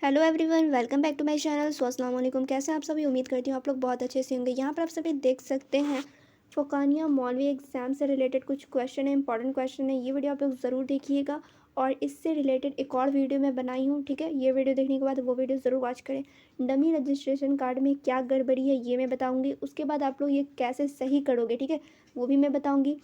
Hello everyone, welcome back to my channel. So अस्सलाम वालेकुम। कैसे हैं आप सभी? उम्मीद करती हूँ आप लोग बहुत अच्छे से होंगे। यहाँ पर आप सभी देख सकते हैं फ़ोकानिया मौलवी एग्ज़ाम से रिलेटेड कुछ क्वेश्चन है, इंपॉर्टेंट क्वेश्चन है। ये वीडियो आप लोग ज़रूर देखिएगा और इससे रिलेटेड एक और वीडियो मैं बनाई हूँ, ठीक है। ये वीडियो देखने के बाद वो वीडियो ज़रूर वॉच करें। डमी रजिस्ट्रेशन कार्ड में क्या गड़बड़ी है ये मैं बताऊँगी। उसके बाद आप लोग ये कैसे सही करोगे, ठीक है, वो भी मैं बताऊँगी।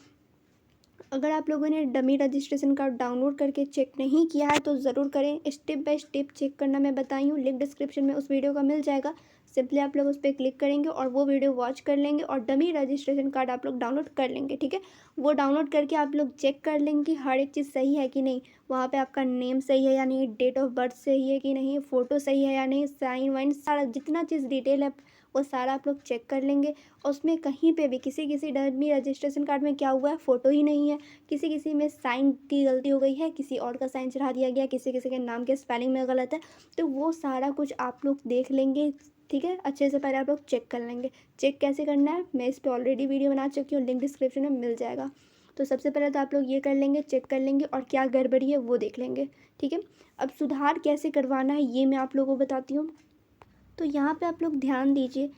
अगर आप लोगों ने डमी रजिस्ट्रेशन कार्ड डाउनलोड करके चेक नहीं किया है तो ज़रूर करें। स्टेप बाय स्टेप चेक करना मैं बताई हूँ। लिंक डिस्क्रिप्शन में उस वीडियो का मिल जाएगा। सिंपली आप लोग उस पर क्लिक करेंगे और वो वीडियो वॉच कर लेंगे और डमी रजिस्ट्रेशन कार्ड आप लोग डाउनलोड कर लेंगे, ठीक है। वो डाउनलोड करके आप लोग चेक कर लेंगे कि हर एक चीज़ सही है कि नहीं। वहाँ पे आपका नेम सही है या नहीं, डेट ऑफ बर्थ सही है कि नहीं, फ़ोटो सही है या नहीं, साइन वाइन सारा जितना चीज़ डिटेल है वो सारा आप लोग चेक कर लेंगे। और उसमें कहीं पे भी किसी डमी रजिस्ट्रेशन कार्ड में क्या हुआ है, फ़ोटो ही नहीं है, किसी में साइन की गलती हो गई है, किसी और का साइन चढ़ा दिया गया, किसी के नाम के स्पेलिंग में गलत है, तो वो सारा कुछ आप लोग देख लेंगे, ठीक है। अच्छे से पहले आप लोग चेक कर लेंगे। चेक कैसे करना है मैं इस पर ऑलरेडी वीडियो बना चुकी हूँ, लिंक डिस्क्रिप्शन में मिल जाएगा। तो सबसे पहले तो आप लोग ये कर लेंगे, चेक कर लेंगे और क्या गड़बड़ी है वो देख लेंगे, ठीक है। अब सुधार कैसे करवाना है ये मैं आप लोगों को बताती हूँ। तो यहाँ पे आप लोग ध्यान दीजिए,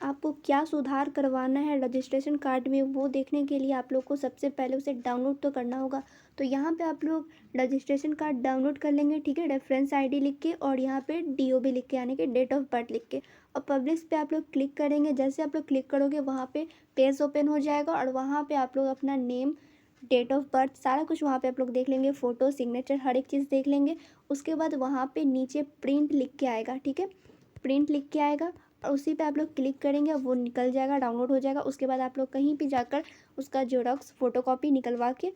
आपको क्या सुधार करवाना है रजिस्ट्रेशन कार्ड में वो देखने के लिए आप लोग को सबसे पहले उसे डाउनलोड तो करना होगा। तो यहाँ पे आप लोग रजिस्ट्रेशन कार्ड डाउनलोड कर लेंगे, ठीक है, रेफरेंस आईडी लिख के और यहाँ पे डीओबी लिख के, यानी कि डेट ऑफ बर्थ लिख के, और पब्लिश पे आप लोग क्लिक करेंगे। जैसे आप लोग क्लिक करोगे वहाँ पे पेज ओपन हो जाएगा और वहाँ पे आप लोग अपना नेम, डेट ऑफ बर्थ सारा कुछ वहाँ पे आप लोग देख लेंगे, फ़ोटो, सिग्नेचर, हर एक चीज़ देख लेंगे। उसके बाद वहाँ पे नीचे प्रिंट लिख के आएगा, ठीक है, प्रिंट लिख के आएगा और उसी पे आप लोग क्लिक करेंगे, वो निकल जाएगा, डाउनलोड हो जाएगा। उसके बाद आप लोग कहीं भी जाकर उसका ज़ेरॉक्स फ़ोटोकॉपी निकलवा के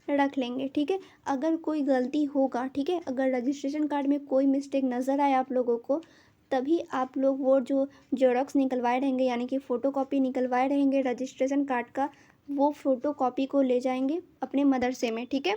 रख लेंगे, ठीक है। अगर कोई गलती होगा, ठीक है, अगर रजिस्ट्रेशन कार्ड में कोई मिस्टेक नज़र आए आप लोगों को, तभी आप लोग वो जो ज़ेरॉक्स निकलवाए रहेंगे, यानी कि फ़ोटोकॉपी निकलवाए रहेंगे रजिस्ट्रेशन कार्ड का, वो फ़ोटोकॉपी को ले जाएंगे अपने मदरसे में, ठीक है।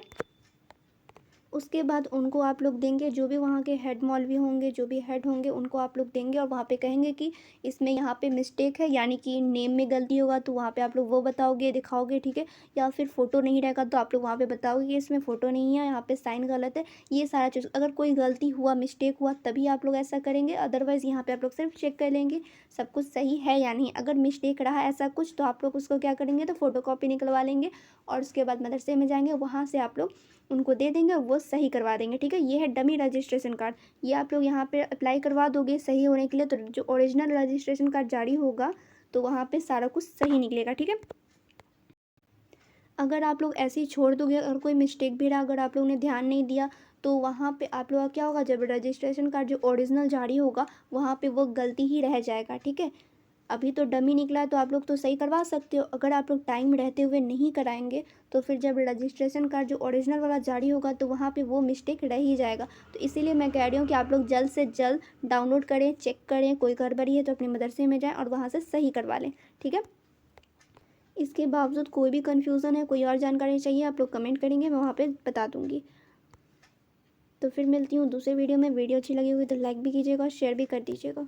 उसके बाद उनको आप लोग देंगे, जो भी वहाँ के हेड मौलवी होंगे, जो भी हेड होंगे उनको आप लोग देंगे और वहाँ पे कहेंगे कि इसमें यहाँ पे मिस्टेक है, यानी कि नेम में गलती होगा तो वहाँ पे आप लोग वो बताओगे, दिखाओगे, ठीक है। या फिर फ़ोटो नहीं रहेगा तो आप लोग वहाँ पे बताओगे कि इसमें फ़ोटो नहीं है, यहाँ पे साइन गलत है। ये सारा चीज़, अगर कोई गलती हुआ, मिस्टेक हुआ तभी आप लोग ऐसा करेंगे, अदरवाइज़ यहाँ पर आप लोग सिर्फ चेक कर लेंगे सब कुछ सही है या नहीं। अगर मिस्टेक रहा ऐसा कुछ तो आप लोग उसको क्या करेंगे, तो फ़ोटोकॉपी निकलवा लेंगे और उसके बाद मदरसे में जाएंगे, वहाँ से आप लोग उनको दे देंगे, वो सही करवा देंगे, ठीक है। ये है डमी रजिस्ट्रेशन कार्ड, ये आप लोग यहाँ पे अप्लाई करवा दोगे सही होने के लिए। तो जो ओरिजिनल रजिस्ट्रेशन कार्ड जारी होगा तो वहाँ पे सारा कुछ सही निकलेगा, ठीक है। अगर आप लोग ऐसे ही छोड़ दोगे, अगर कोई मिस्टेक भी रहा, अगर आप लोगों ने ध्यान नहीं दिया, तो वहाँ पे आप लोग का क्या होगा, जब रजिस्ट्रेशन कार्ड जो ओरिजिनल जारी होगा वहाँ पे वो गलती ही रह जाएगा, ठीक है। अभी तो डमी निकला है तो आप लोग तो सही करवा सकते हो। अगर आप लोग टाइम रहते हुए नहीं कराएंगे तो फिर जब रजिस्ट्रेशन कार्ड जो ओरिजिनल वाला जारी होगा तो वहाँ पे वो मिस्टेक रह ही जाएगा। तो इसीलिए मैं कह रही हूँ कि आप लोग जल्द से जल्द डाउनलोड करें, चेक करें, कोई गड़बड़ी है तो अपने मदरसे में जाएं और वहाँ से सही करवा लें, ठीक है। इसके बावजूद कोई भी कन्फ्यूज़न है, कोई और जानकारी चाहिए, आप लोग कमेंट करेंगे, मैं वहाँ पर बता दूँगी। तो फिर मिलती हूँ दूसरे वीडियो में। वीडियो अच्छी लगी हुई तो लाइक भी कीजिएगा और शेयर भी कर दीजिएगा।